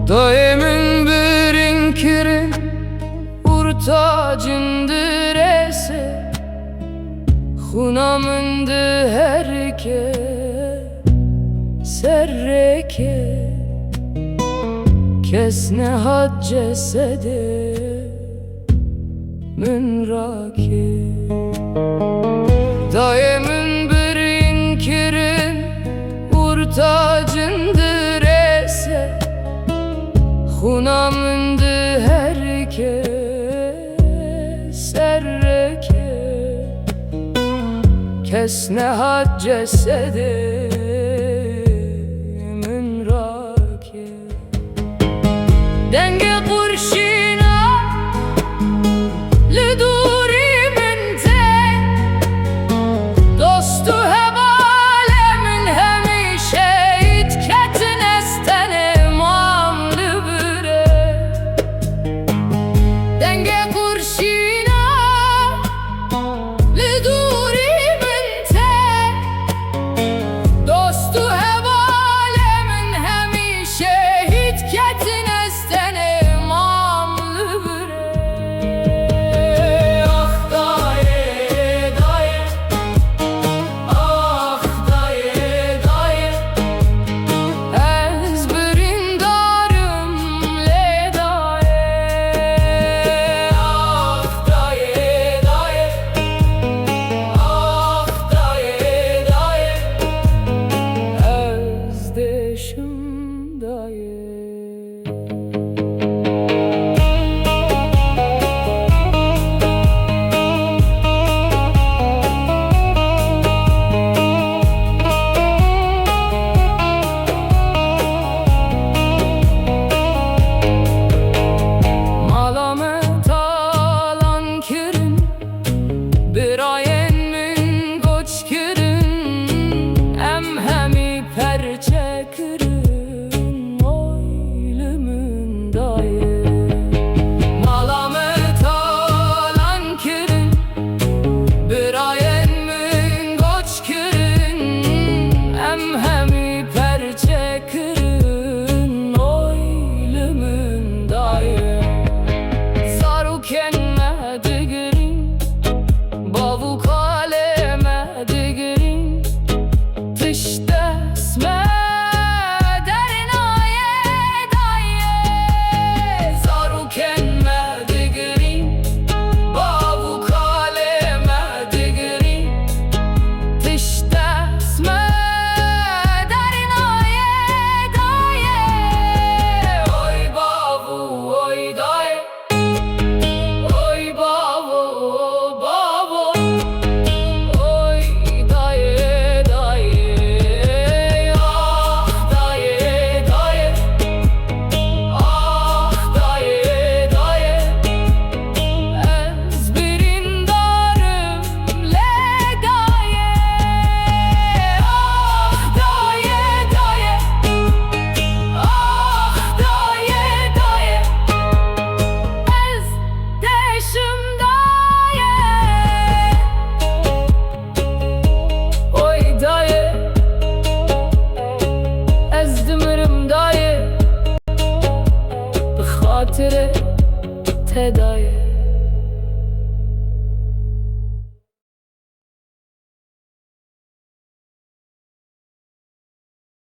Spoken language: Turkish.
Dayımın birin kirin urtacındır ese, Hunamındı herke serreke, Kesne had cesede münrake. Dayımın birin kirin urtacındır ese, Hunamındı herke serreke, Kesne had cesede münrake. Denge kurşina liduri minte, dostu heb alemin hemişe itketin estene mamlı bire. Denge kurşina liduri minte, dostu heb alemin hemişe itketin estene mamlı bire. Ah daye daye, ah daye daye, ez birindarım le daye. Ah daye daye, ah daye daye, ez deşim daye. Malamet alan kirin, bir ayen min goç kirin, em hemi perçe kirin, oylumün daye. Malamet alan kirin, bir ayen min goç kirin, em hemi perçe kirin, oylumün daye. Saruken mehdigirin, bavu kale mehdigirin, Tışta sme derin aye daye. Saruken mehdigirin, bavu kale mehdigirin, Tışta sme derin aye daye. Oy bavu oy daye, oy bavo bavo, oy daye daye. Ah daye daye, ah daye daye, ez birindarım le daye. Ah daye daye, ah daye daye, ez deşim daye. Oy daye, ez dimirim daye, bi hatire te daye.